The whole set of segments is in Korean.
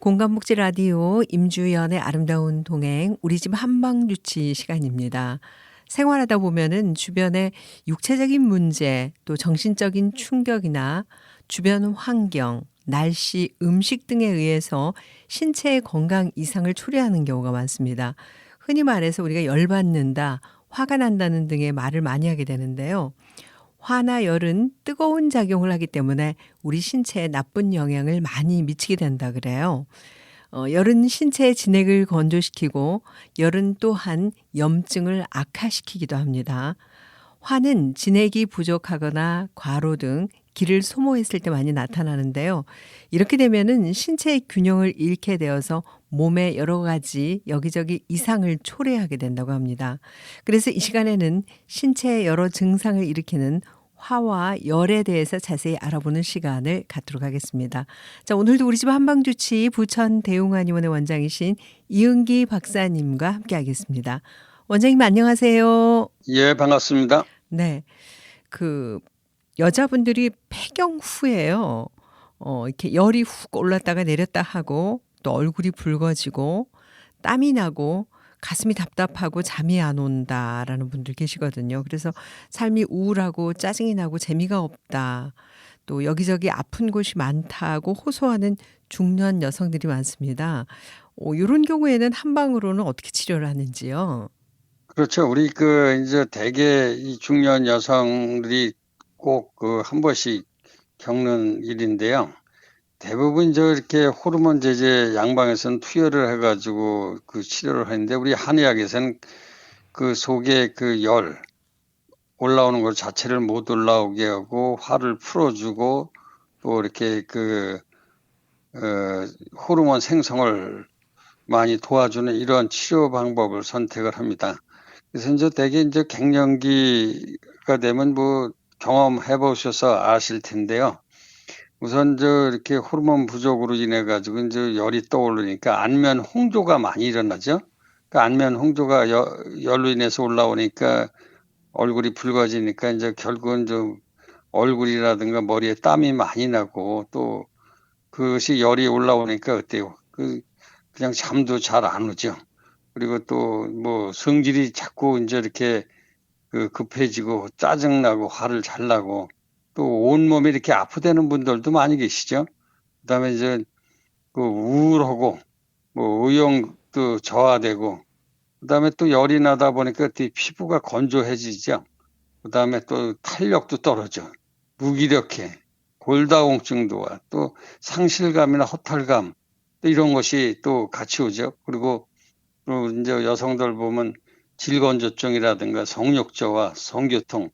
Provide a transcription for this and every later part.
공감복지 라디오 임주연의 아름다운 동행 우리 집 한방주치 시간입니다. 생활하다 보면은 주변의 육체적인 문제 또 정신적인 충격이나 주변 환경, 날씨, 음식 등에 의해서 신체의 건강 이상을 초래하는 경우가 많습니다. 흔히 말해서 우리가 열받는다, 화가 난다는 등의 말을 많이 하게 되는데요. 화나 열은 뜨거운 작용을 하기 때문에 우리 신체에 나쁜 영향을 많이 미치게 된다 그래요. 열은 신체의 진액을 건조시키고 열은 또한 염증을 악화시키기도 합니다. 화는 진액이 부족하거나 과로 등 기를 소모했을 때 많이 나타나는데요. 이렇게 되면은 신체의 균형을 잃게 되어서 몸에 여러 가지 여기저기 이상을 초래하게 된다고 합니다. 그래서 이 시간에는 신체의 여러 증상을 일으키는 화와 열에 대해서 자세히 알아보는 시간을 갖도록 하겠습니다. 자, 오늘도 우리 집 한방주치 부천 대웅한의원의 원장이신 이은기 박사님과 함께 하겠습니다. 원장님 안녕하세요. 예, 반갑습니다. 네. 그 여자분들이 폐경 후에요. 이렇게 열이 훅 올랐다가 내렸다 하고 또 얼굴이 붉어지고 땀이 나고 가슴이 답답하고 잠이 안 온다라는 분들 계시거든요. 그래서 삶이 우울하고 짜증이 나고 재미가 없다. 또 여기저기 아픈 곳이 많다고 호소하는 중년 여성들이 많습니다. 요런 경우에는 한방으로는 어떻게 치료를 하는지요? 그렇죠. 우리 이제 대개 이 중년 여성들이 꼭 한 번씩 겪는 일인데요. 대부분 이렇게 호르몬 제제 양방에서는 투여를 해가지고 그 치료를 하는데 우리 한의학에서는 그 속에 그 열 올라오는 것 자체를 못 올라오게 하고 화를 풀어주고 또 이렇게 호르몬 생성을 많이 도와주는 이런 치료 방법을 선택을 합니다. 그래서 이제 대개 이제 갱년기가 되면 뭐 경험해 보셔서 아실 텐데요. 우선 이렇게 호르몬 부족으로 인해 가지고 이제 열이 떠오르니까 안면 홍조가 많이 일어나죠. 그 안면 홍조가 열로 인해서 올라오니까 얼굴이 붉어지니까 이제 결국은 좀 얼굴이라든가 머리에 땀이 많이 나고 또 그것이 열이 올라오니까 어때요? 그냥 잠도 잘 안 오죠. 그리고 또 뭐 성질이 자꾸 이제 이렇게 급해지고 짜증나고 화를 잘 나고 또 온몸이 이렇게 아프다는 분들도 많이 계시죠. 그다음에 이제 우울하고 뭐 의욕도 저하되고 그다음에 또 열이 나다 보니까 또 피부가 건조해지죠. 그다음에 또 탄력도 떨어져. 무기력해. 골다공증도 와. 또 상실감이나 허탈감 또 이런 것이 또 같이 오죠. 그리고 또 이제 여성들 보면 질건조증이라든가 성욕저하, 성교통,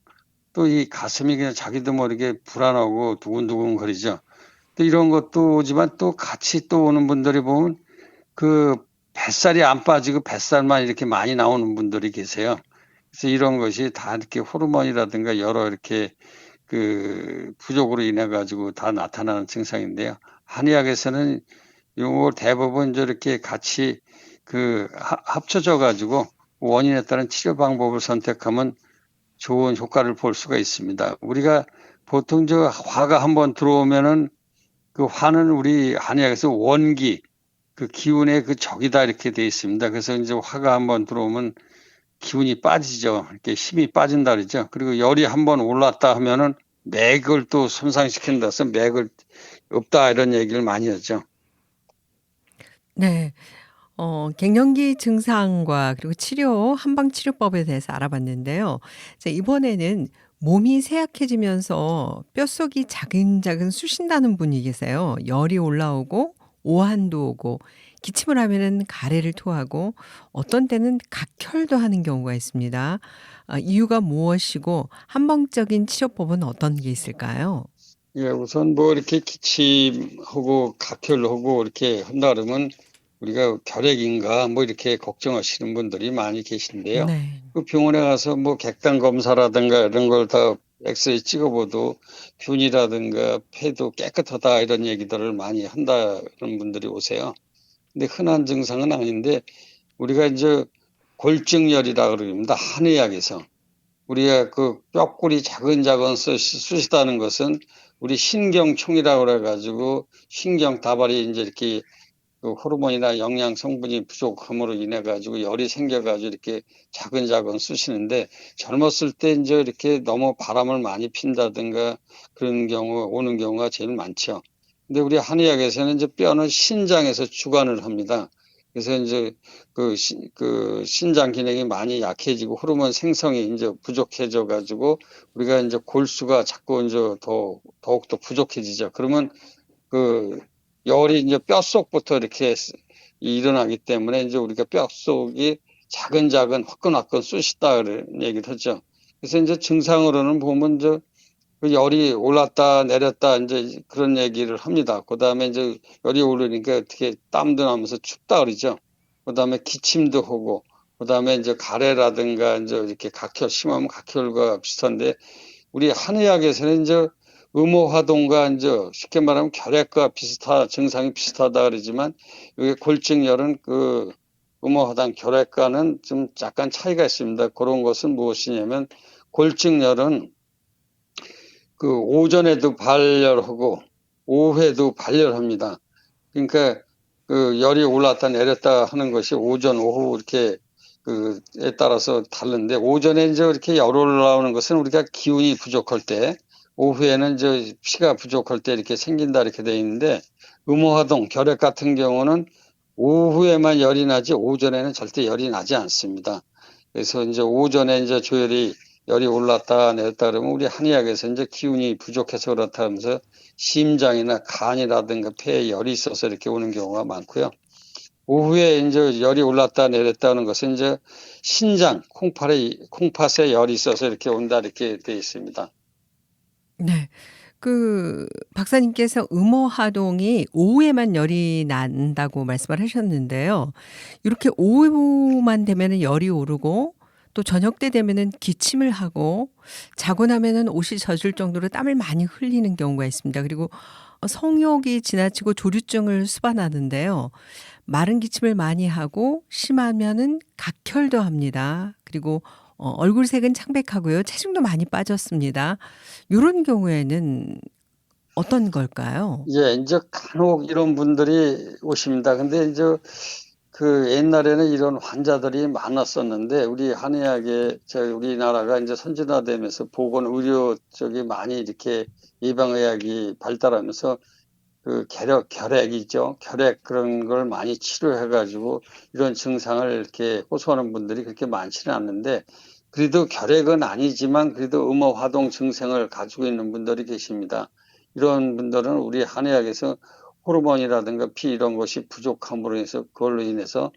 또 이 가슴이 그냥 자기도 모르게 불안하고 두근두근 거리죠. 또 이런 것도 오지만 또 같이 또 오는 분들이 보면 그 뱃살이 안 빠지고 뱃살만 이렇게 많이 나오는 분들이 계세요. 그래서 이런 것이 다 이렇게 호르몬이라든가 여러 이렇게 부족으로 인해 가지고 다 나타나는 증상인데요. 한의학에서는 요거 대부분 이렇게 같이 합쳐져 가지고 원인에 따른 치료 방법을 선택하면 좋은 효과를 볼 수가 있습니다. 우리가 보통 화가 한번 들어오면은 그 화는 우리 한의학에서 원기, 기운의 적이다 이렇게 되어 있습니다. 그래서 이제 화가 한번 들어오면 기운이 빠지죠. 이렇게 힘이 빠진다 그러죠. 그리고 열이 한번 올랐다 하면은 맥을 또 손상시킨다 해서 맥을 없다 이런 얘기를 많이 하죠. 네. 갱년기 증상과 그리고 치료, 한방치료법에 대해서 알아봤는데요. 자, 이번에는 몸이 쇠약해지면서 뼛속이 자근자근 쑤신다는 분이 계세요. 열이 올라오고 오한도 오고 기침을 하면은 가래를 토하고 어떤 때는 각혈도 하는 경우가 있습니다. 이유가 무엇이고 한방적인 치료법은 어떤 게 있을까요? 예, 우선 뭐 이렇게 기침하고 각혈하고 이렇게 한다 그러면 우리가 결핵인가 뭐 이렇게 걱정하시는 분들이 많이 계신데요. 네. 그 병원에 가서 뭐 객단 검사라든가 이런 걸 다 엑스레이 찍어봐도 균이라든가 폐도 깨끗하다 이런 얘기들을 많이 한다는 분들이 오세요. 근데 흔한 증상은 아닌데 우리가 이제 골증열이라 그럽니다. 한의학에서. 우리가 뼈골이 자근자근 쑤시다는 것은 우리 신경총이라고 그래가지고 신경 다발이 이제 이렇게 그 호르몬이나 영양 성분이 부족함으로 인해 가지고 열이 생겨 가지고 이렇게 자근자근 쑤시는데 젊었을 때 이제 이렇게 너무 바람을 많이 핀다든가 그런 경우 오는 경우가 제일 많죠. 근데 우리 한의학에서는 이제 뼈는 신장에서 주관을 합니다. 그래서 이제 그 신장 기능이 많이 약해지고 호르몬 생성이 이제 부족해져 가지고 우리가 이제 골수가 자꾸 이제 더욱더 부족해지죠. 그러면 그 열이 이제 뼛속부터 이렇게 일어나기 때문에 이제 우리가 뼛속이 자근자근 화끈화끈 쑤시다 그런 얘기를 하죠. 그래서 이제 증상으로는 보면 이제 그 열이 올랐다 내렸다 이제 그런 얘기를 합니다. 그다음에 이제 열이 오르니까 어떻게 땀도 나면서 춥다 그러죠. 그다음에 기침도 하고 그다음에 이제 가래라든가 이제 이렇게 각혈 심하면 각혈과 비슷한데 우리 한의학에서는 이제 음호화동과 이제 쉽게 말하면 결핵과 증상이 비슷하다 그러지만 이게 골증열은 그 음호화당 결핵과는 좀 약간 차이가 있습니다. 그런 것은 무엇이냐면 골증열은 그 오전에도 발열하고 오후에도 발열합니다. 그러니까 그 열이 올랐다 내렸다 하는 것이 오전, 오후 이렇게 그에 따라서 다른데 오전에 이제 이렇게 열 올라오는 것은 우리가 기운이 부족할 때, 오후에는 이제 피가 부족할 때 이렇게 생긴다 이렇게 돼 있는데 음호화동, 결핵 같은 경우는 오후에만 열이 나지 오전에는 절대 열이 나지 않습니다. 그래서 이제 오전에 이제 열이 올랐다 내렸다 그러면 우리 한의학에서 이제 기운이 부족해서 그렇다 하면서 심장이나 간이라든가 폐에 열이 있어서 이렇게 오는 경우가 많고요. 오후에 이제 열이 올랐다 내렸다는 것은 이제 신장, 콩팥에 열이 있어서 이렇게 온다 이렇게 되어 있습니다. 네. 그 박사님께서 음어하동이 오후에만 열이 난다고 말씀을 하셨는데요. 이렇게 오후만 되면은 열이 오르고 또 저녁 때 되면은 기침을 하고 자고 나면은 옷이 젖을 정도로 땀을 많이 흘리는 경우가 있습니다. 그리고 성욕이 지나치고 조류증을 수반하는데요. 마른 기침을 많이 하고 심하면은 각혈도 합니다. 그리고 얼굴색은 창백하고요. 체중도 많이 빠졌습니다. 요런 경우에는 어떤 걸까요? 예, 이제 간혹 이런 분들이 오십니다. 근데 이제 그 옛날에는 이런 환자들이 많았었는데 우리 한의학에 우리나라가 이제 선진화되면서 보건 의료 쪽이 많이 이렇게 예방의학이 발달하면서 그 결핵이죠. 결핵 그런 걸 많이 치료해 가지고 이런 증상을 이렇게 호소하는 분들이 그렇게 많지는 않는데 그래도 결핵은 아니지만 그래도 음어화동 증상을 가지고 있는 분들이 계십니다. 이런 분들은 우리 한의학에서 호르몬이라든가 피 이런 것이 부족함으로 해서 그걸로 인해서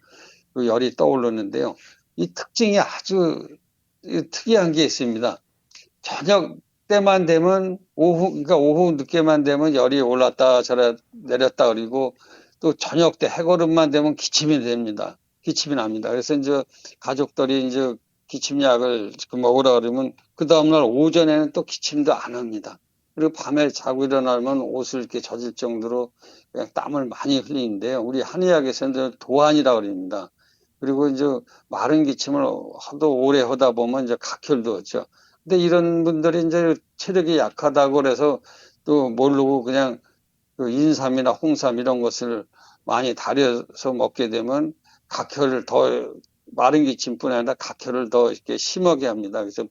그 열이 떠오르는데요. 이 특징이 아주 특이한 게 있습니다. 저녁 때만 되면 그러니까 오후 늦게만 되면 열이 올랐다 내렸다 그리고 또 저녁 때 해거름만 되면 기침이 됩니다. 기침이 납니다. 그래서 이제 가족들이 이제 기침약을 먹으라 그러면 그 다음날 오전에는 또 기침도 안 합니다. 그리고 밤에 자고 일어나면 옷을 이렇게 젖을 정도로 그냥 땀을 많이 흘리는데요. 우리 한의학에서는 도안이라고 그럽니다. 그리고 이제 마른 기침을 하도 오래 하다 보면 이제 각혈도 하죠. 근데 이런 분들이 이제 체력이 약하다고 그래서 또 모르고 그냥 그 인삼이나 홍삼 이런 것을 많이 달여서 먹게 되면 각혈을 더 마른 기침뿐 아니라 각혈을 더 이렇게 심하게 합니다. 그래서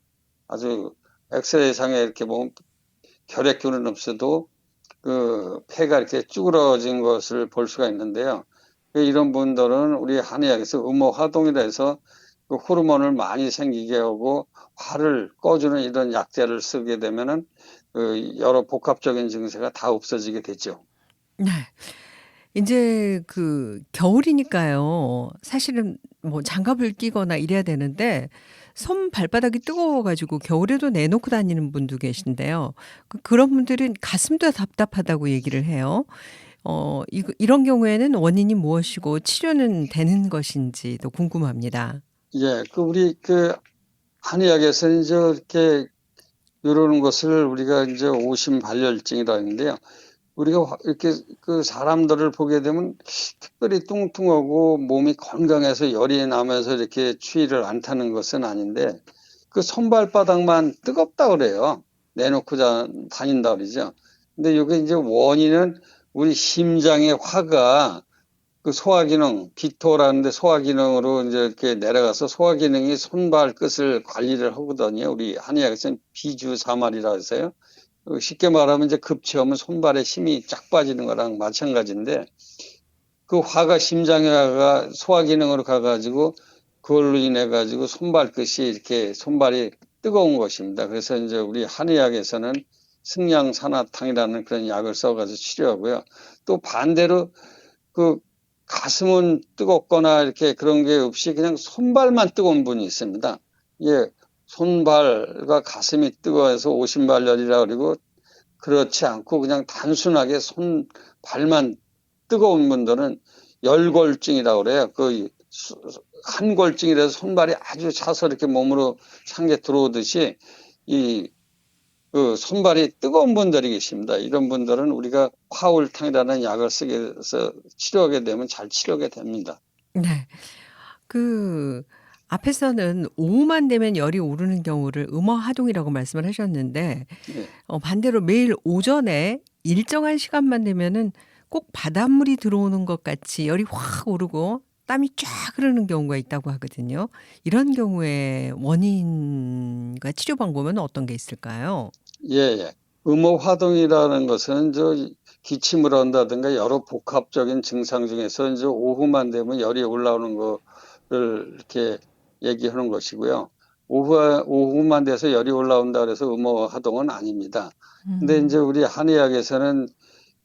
아주 엑스레이상에 이렇게 보면 결핵균은 없어도 그 폐가 이렇게 쭈그러진 것을 볼 수가 있는데요. 이런 분들은 우리 한의학에서 음호화동이라 해서 그 호르몬을 많이 생기게 하고 화를 꺼주는 이런 약재를 쓰게 되면은 그 여러 복합적인 증세가 다 없어지게 되죠. 네. 인제 그 겨울이니까요. 사실은 뭐 장갑을 끼거나 이래야 되는데 손 발바닥이 뜨거워 가지고 겨울에도 내놓고 다니는 분도 계신데요. 그런 분들은 가슴도 답답하다고 얘기를 해요. 이런 경우에는 원인이 무엇이고 치료는 되는 것인지도 궁금합니다. 예, 우리 한의학에서 이제 이렇게 이러는 것을 우리가 이제 오심발열증이라 하는데요. 우리가 이렇게 그 사람들을 보게 되면 특별히 뚱뚱하고 몸이 건강해서 열이 나면서 이렇게 추위를 안 타는 것은 아닌데 그 손발바닥만 뜨겁다 그래요. 내놓고 다닌다 그러죠. 근데 이게 이제 원인은 우리 심장의 화가 그 소화 기능, 비토라는데 소화 기능으로 이제 이렇게 내려가서 소화 기능이 손발 끝을 관리를 하거든요. 우리 한의학에서는 비주사말이라고 해서요. 쉽게 말하면 이제 급체하면 손발에 힘이 쫙 빠지는 거랑 마찬가지인데 그 화가 심장에 가 소화 기능으로 가가지고 그걸로 인해 가지고 손발 끝이 이렇게 손발이 뜨거운 것입니다. 그래서 이제 우리 한의학에서는 승량산화탕이라는 그런 약을 써가지고 치료하고요. 또 반대로 그 가슴은 뜨겁거나 이렇게 그런 게 없이 그냥 손발만 뜨거운 분이 있습니다. 예, 손발과 가슴이 뜨거워서 오신발열이라 그러고 그렇지 않고 그냥 단순하게 손발만 뜨거운 분들은 열골증이라고 그래요. 그 한골증이라서 손발이 아주 차서 이렇게 몸으로 상게 들어오듯이 이 그 손발이 뜨거운 분들이 계십니다. 이런 분들은 우리가 화울탕이라는 약을 쓰게 해서 치료하게 되면 잘 치료가 됩니다. 네. 그 앞에서는 오후만 되면 열이 오르는 경우를 음어하동이라고 말씀을 하셨는데 예. 반대로 매일 오전에 일정한 시간만 되면은 꼭 바닷물이 들어오는 것 같이 열이 확 오르고 땀이 쫙 흐르는 경우가 있다고 하거든요. 이런 경우에 원인과 치료 방법은 어떤 게 있을까요? 예, 예. 음호화동이라는 것은 기침을 한다든가 여러 복합적인 증상 중에서 이제 오후만 되면 열이 올라오는 거를 이렇게 얘기하는 것이고요. 오후만 돼서 열이 올라온다 그래서 음호화동은 아닙니다. 근데 이제 우리 한의학에서는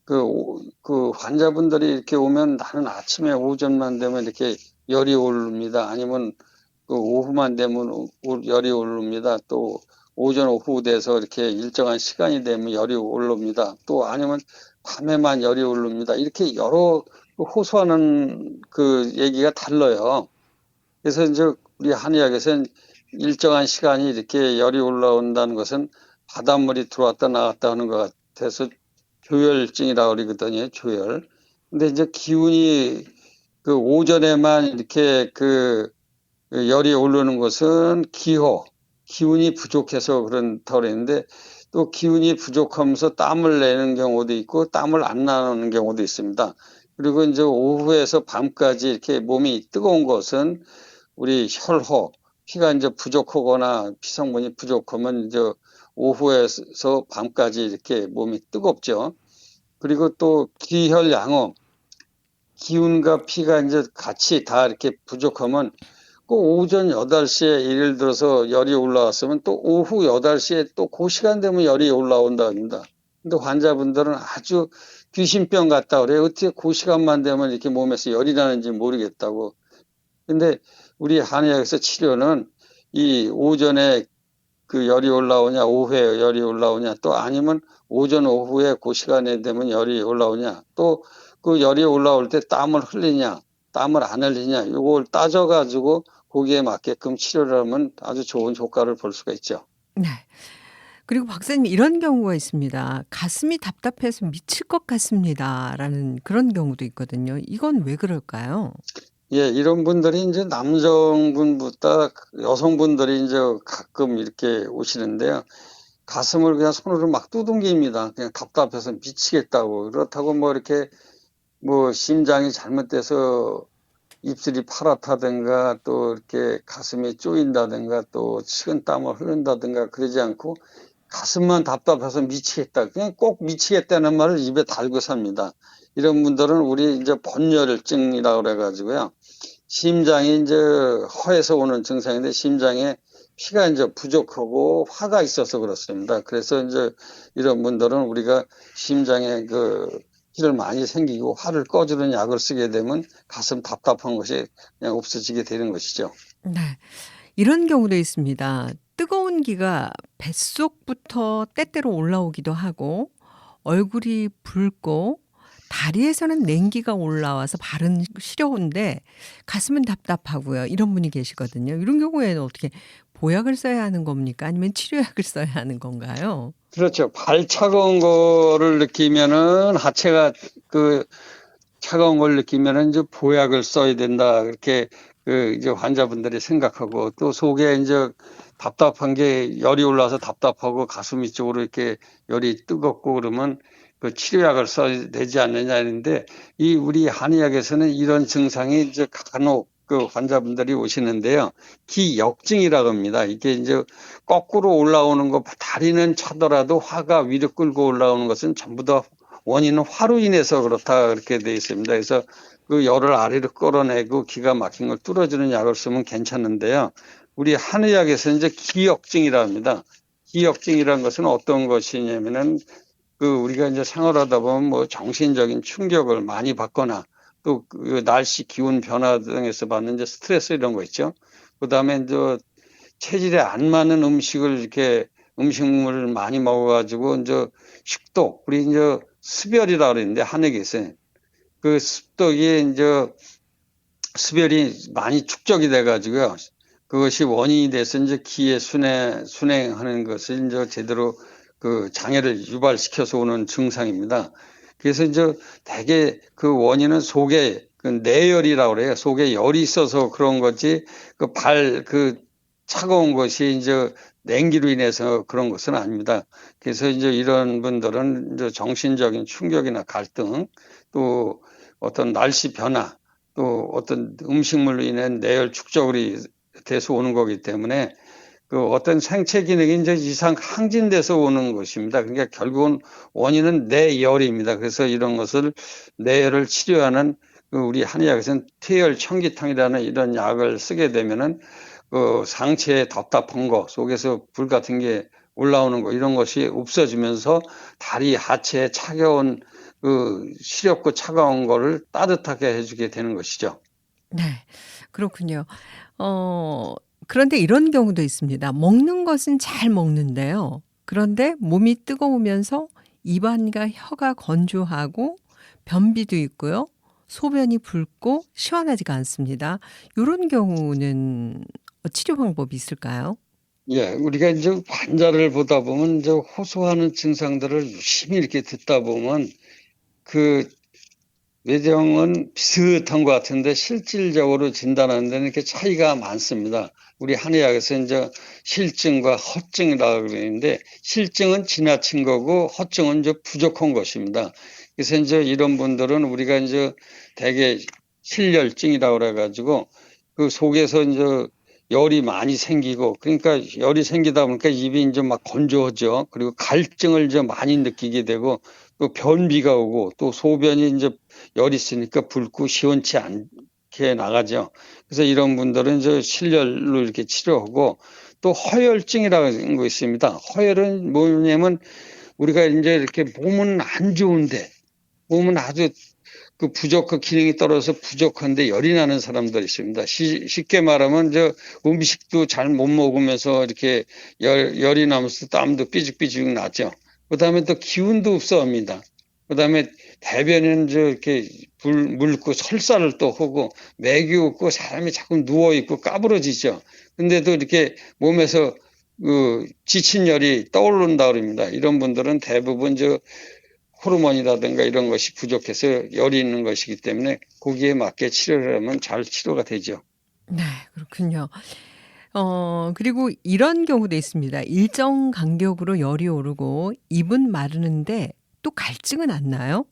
그 환자분들이 이렇게 오면 나는 아침에 오전만 되면 이렇게 열이 오릅니다. 아니면 그 오후만 되면 열이 오릅니다. 또 오전 오후 돼서 이렇게 일정한 시간이 되면 열이 오릅니다. 또 아니면 밤에만 열이 오릅니다. 이렇게 여러 호소하는 그 얘기가 달라요. 그래서 이제 우리 한의학에서는 일정한 시간이 이렇게 열이 올라온다는 것은 바닷물이 들어왔다 나갔다 하는 것 같아서 조열증이라고 그러거든요. 조열. 근데 이제 기운이 그 오전에만 이렇게 그 열이 오르는 것은 기운이 부족해서 그런다고 그랬는데 또 기운이 부족하면서 땀을 내는 경우도 있고 땀을 안 나는 경우도 있습니다. 그리고 이제 오후에서 밤까지 이렇게 몸이 뜨거운 것은 우리 혈호, 피가 이제 부족하거나 피성분이 부족하면 이제 오후에서 밤까지 이렇게 몸이 뜨겁죠. 그리고 또 기혈양호, 기운과 피가 이제 같이 다 이렇게 부족하면 꼭 오전 8시에 예를 들어서 열이 올라왔으면 또 오후 8시에 또 그 시간 되면 열이 올라온다 합니다. 근데 환자분들은 아주 귀신병 같다 그래요. 어떻게 그 시간만 되면 이렇게 몸에서 열이 나는지 모르겠다고. 근데 우리 한의학에서 치료는 이 오전에 그 열이 올라오냐, 오후에 열이 올라오냐, 또 아니면 오전, 오후에 그 시간에 되면 열이 올라오냐, 또 그 열이 올라올 때 땀을 흘리냐, 땀을 안 흘리냐, 이걸 따져가지고 거기에 맞게끔 치료를 하면 아주 좋은 효과를 볼 수가 있죠. 네. 그리고 박사님 이런 경우가 있습니다. "가슴이 답답해서 미칠 것 같습니다."라는 그런 경우도 있거든요. 이건 왜 그럴까요? 예, 이런 분들이 이제 남성분보다 여성분들이 이제 가끔 이렇게 오시는데요. 가슴을 그냥 손으로 막 두둥깁니다. 그냥 답답해서 미치겠다고. 그렇다고 뭐 이렇게 뭐 심장이 잘못돼서 입술이 파랗다든가 또 이렇게 가슴이 쪼인다든가 또 식은땀을 흐른다든가 그러지 않고 가슴만 답답해서 미치겠다. 그냥 꼭 미치겠다는 말을 입에 달고 삽니다. 이런 분들은 우리 이제 번열증이라고 그래가지고요. 심장이 이제 허에서 오는 증상인데 심장에 피가 이제 부족하고 화가 있어서 그렇습니다. 그래서 이제 이런 분들은 우리가 심장에 그 피를 많이 생기고 화를 꺼주는 약을 쓰게 되면 가슴 답답한 것이 그냥 없어지게 되는 것이죠. 네. 이런 경우도 있습니다. 뜨거운 기가 뱃속부터 때때로 올라오기도 하고 얼굴이 붉고 다리에서는 냉기가 올라와서 발은 시려운데 가슴은 답답하고요. 이런 분이 계시거든요. 이런 경우에는 어떻게 보약을 써야 하는 겁니까? 아니면 치료약을 써야 하는 건가요? 그렇죠. 발 차가운 거를 느끼면은 하체가 그 차가운 걸 느끼면은 이제 보약을 써야 된다. 그렇게 그 이제 환자분들이 생각하고 또 속에 이제 답답한 게 열이 올라서 답답하고 가슴 위쪽으로 이렇게 열이 뜨겁고 그러면 그 치료약을 써야 되지 않느냐 했는데 이 우리 한의학에서는 이런 증상이 이제 간혹 그 환자분들이 오시는데요. 기역증이라고 합니다. 이게 이제 거꾸로 올라오는 거 다리는 차더라도 화가 위로 끌고 올라오는 것은 전부 다 원인은 화로 인해서 그렇다 그렇게 돼 있습니다. 그래서 그 열을 아래로 끌어내고 기가 막힌 걸 뚫어주는 약을 쓰면 괜찮은데요. 우리 한의학에서 이제 기역증이라 합니다. 기역증이라는 것은 어떤 것이냐면은 그 우리가 이제 생활하다 보면 뭐 정신적인 충격을 많이 받거나 또 그 날씨 기온 변화 등에서 받는 이제 스트레스 이런 거 있죠. 그다음에 이제 체질에 안 맞는 음식을 이렇게 음식물을 많이 먹어가지고 이제 식도 우리 이제 습열이라 그러는데 한의에서 그 습독이 이제 습열이 많이 축적이 돼가지고요. 그것이 원인이 돼서 이제 기의 순행하는 것을 이제 제대로 그 장애를 유발시켜서 오는 증상입니다. 그래서 이제 대개 그 원인은 속에 그 내열이라고 그래요. 속에 열이 있어서 그런 거지 그 차가운 것이 이제 냉기로 인해서 그런 것은 아닙니다. 그래서 이제 이런 분들은 이제 정신적인 충격이나 갈등 또 어떤 날씨 변화 또 어떤 음식물로 인한 내열 축적으로 돼서 오는 거기 때문에 그 어떤 생체 기능이 이제 이상 항진돼서 오는 것입니다. 그러니까 결국은 원인은 내열입니다. 그래서 이런 것을 내열을 치료하는 그 우리 한의학에서는 퇴열 청기탕이라는 이런 약을 쓰게 되면은 그 상체에 답답한 거 속에서 불 같은 게 올라오는 거 이런 것이 없어지면서 다리 하체에 차가운 그 시렵고 차가운 거를 따뜻하게 해주게 되는 것이죠. 네. 그렇군요. 어 그런데 이런 경우도 있습니다. 먹는 것은 잘 먹는데요. 그런데 몸이 뜨거우면서 입안과 혀가 건조하고 변비도 있고요. 소변이 붉고 시원하지가 않습니다. 요런 경우는 치료 방법이 있을까요? 예, 우리가 이제 환자를 보다 보면 이제 호소하는 증상들을 유심히 이렇게 듣다 보면 그 외정은 비슷한 것 같은데 실질적으로 진단하는 데는 이렇게 차이가 많습니다. 우리 한의학에서 이제 실증과 허증이라고 그러는데 실증은 지나친 거고 허증은 이제 부족한 것입니다. 그래서 이제 이런 분들은 우리가 이제 대개 실열증이라고 그래가지고 그 속에서 이제 열이 많이 생기고 그러니까 열이 생기다 보니까 입이 이제 막 건조하죠. 그리고 갈증을 이제 많이 느끼게 되고 또 변비가 오고 또 소변이 이제 열이 있으니까 붉고 시원치 않게 나가죠. 그래서 이런 분들은 이제 실열로 이렇게 치료하고 또 허열증이라는 거 있습니다. 허열은 뭐냐면 우리가 이제 이렇게 몸은 안 좋은데 몸은 아주 그 기능이 떨어져서 부족한데 열이 나는 사람들 있습니다. 쉽게 말하면 저 음식도 잘 못 먹으면서 이렇게 열이 나면서 땀도 삐죽삐죽 나죠. 그 다음에 또 기운도 없어합니다. 그 다음에 대변에는 저 이렇게 묽고 설사를 또 하고 맥이 없고 사람이 자꾸 누워있고 까부러지죠. 근데도 이렇게 몸에서 그 지친 열이 떠오른다 그럽니다. 이런 분들은 대부분 저 호르몬이라든가 이런 것이 부족해서 열이 있는 것이기 때문에 거기에 맞게 치료를 하면 잘 치료가 되죠. 네. 그렇군요. 그리고 이런 경우도 있습니다. 일정 간격으로 열이 오르고 입은 마르는데 또 갈증은 안 나요.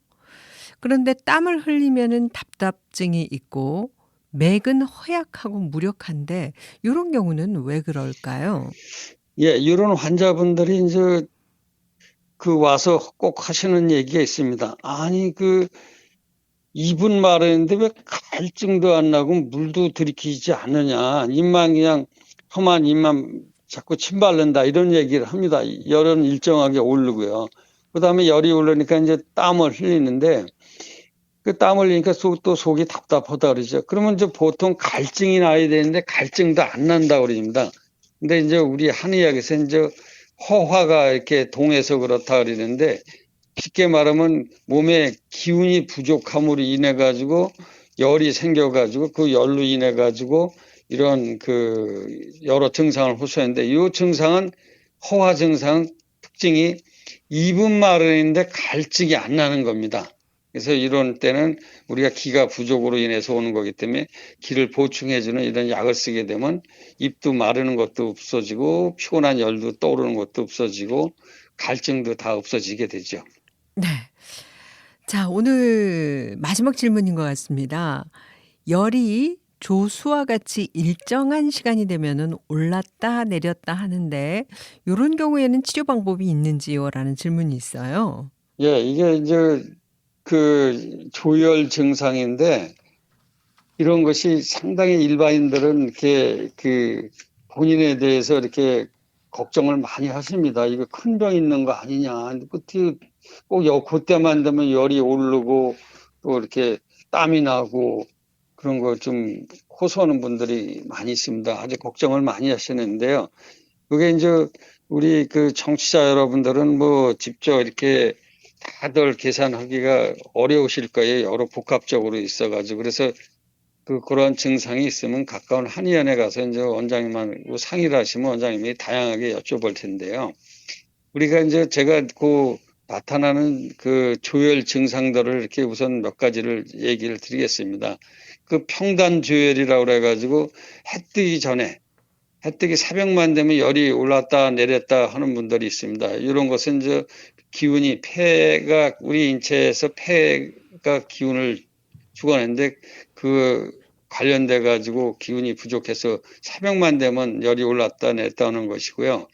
그런데 땀을 흘리면은 답답증이 있고 맥은 허약하고 무력한데 요런 경우는 왜 그럴까요? 예, 이런 환자분들이 이제 그 와서 꼭 하시는 얘기가 있습니다. 아니, 그 입은 마르는데 왜 갈증도 안 나고 물도 들이키지 않느냐. 입만 그냥 험한 입만 자꾸 침 바른다 이런 얘기를 합니다. 열은 일정하게 오르고요. 그 다음에 열이 오르니까 이제 땀을 흘리는데 그 땀 흘리니까 또 속이 답답하다 그러죠. 그러면 이제 보통 갈증이 나야 되는데 갈증도 안 난다 그럽니다. 근데 이제 우리 한의학에서 이제 허화가 이렇게 동해서 그렇다 그러는데 쉽게 말하면 몸에 기운이 부족함으로 인해 가지고 열이 생겨 가지고 그 열로 인해 가지고 이런 그 여러 증상을 호소하는데 이 증상은 허화 증상 특징이 입은 마르는데 갈증이 안 나는 겁니다. 그래서 이런 때는 우리가 기가 부족으로 인해서 오는 거기 때문에 기를 보충해주는 이런 약을 쓰게 되면 입도 마르는 것도 없어지고 피곤한 열도 떠오르는 것도 없어지고 갈증도 다 없어지게 되죠. 네. 자, 오늘 마지막 질문인 것 같습니다. 열이 조수와 같이 일정한 시간이 되면은 올랐다 내렸다 하는데 요런 경우에는 치료 방법이 있는지요?라는 질문이 있어요. 예, 이게 이제 그 조혈 증상인데 이런 것이 상당히 일반인들은 이렇게 그 본인에 대해서 이렇게 걱정을 많이 하십니다. 이거 큰 병 있는 거 아니냐. 그때 그때만 되면 열이 오르고 또 이렇게 땀이 나고 그런 거 좀 호소하는 분들이 많이 있습니다. 아주 걱정을 많이 하시는데요. 그게 이제 우리 그 청취자 여러분들은 뭐 직접 이렇게 다들 계산하기가 어려우실 거예요. 여러 복합적으로 있어가지고. 그래서 그런 증상이 있으면 가까운 한의원에 가서 이제 원장님하고 상의를 하시면 원장님이 다양하게 여쭤볼 텐데요. 우리가 이제 제가 그 나타나는 그 조혈 증상들을 이렇게 우선 몇 가지를 얘기를 드리겠습니다. 그 평단 조혈이라고 그래가지고 해 뜨기 전에 해 뜨기 새벽만 되면 열이 올랐다 내렸다 하는 분들이 있습니다. 이런 것은 이제 기운이 폐가 우리 인체에서 폐가 기운을 주관하는데 그 관련돼 가지고 기운이 부족해서 새벽만 되면 열이 올랐다 내렸다 하는 것이고요.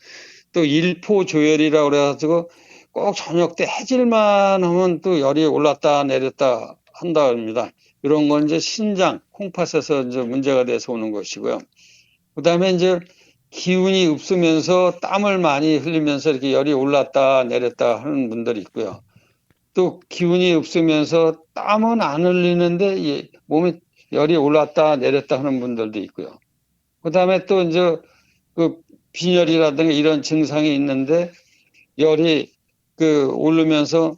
또 일포조혈이라고 그래가지고 꼭 저녁 때 해질만 하면 또 열이 올랐다 내렸다 한다 합니다. 이런 건 이제 신장, 콩팥에서 이제 문제가 돼서 오는 것이고요. 그 다음에 이제 기운이 없으면서 땀을 많이 흘리면서 이렇게 열이 올랐다 내렸다 하는 분들이 있고요. 또 기운이 없으면서 땀은 안 흘리는데 몸에 열이 올랐다 내렸다 하는 분들도 있고요. 그 다음에 또 이제 그 빈혈이라든가 이런 증상이 있는데 열이 오르면서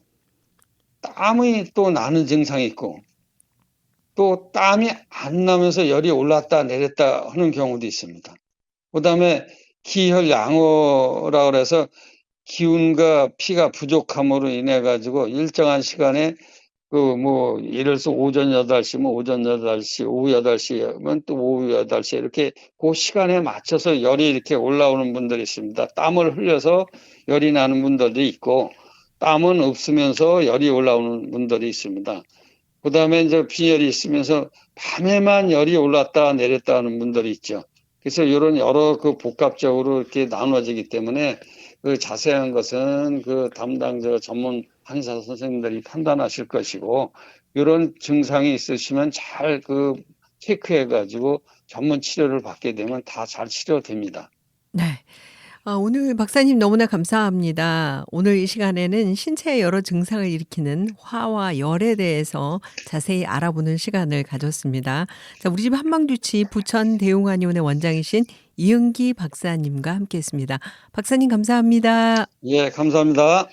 땀이 또 나는 증상이 있고 또 땀이 안 나면서 열이 올랐다 내렸다 하는 경우도 있습니다. 그 다음에 기혈양호라 그래서 기운과 피가 부족함으로 인해 가지고 일정한 시간에 예를 들어서 오전 8시면 오전 8시, 오후 8시면 또 오후 8시 이렇게 그 시간에 맞춰서 열이 이렇게 올라오는 분들이 있습니다. 땀을 흘려서 열이 나는 분들도 있고 땀은 없으면서 열이 올라오는 분들이 있습니다. 그 다음에 이제 빈혈이 있으면서 밤에만 열이 올랐다 내렸다 하는 분들이 있죠. 그래서 이런 여러 복합적으로 이렇게 나눠지기 때문에 그 자세한 것은 그 담당자 전문 한의사 선생님들이 판단하실 것이고 이런 증상이 있으시면 잘 체크해 가지고 전문 치료를 받게 되면 다 잘 치료됩니다. 네. 오늘 박사님 너무나 감사합니다. 오늘 이 시간에는 신체의 여러 증상을 일으키는 화와 열에 대해서 자세히 알아보는 시간을 가졌습니다. 자, 우리 집 한방주치 부천 대웅한의원의 원장이신 이은기 박사님과 함께했습니다. 박사님 감사합니다. 예, 감사합니다.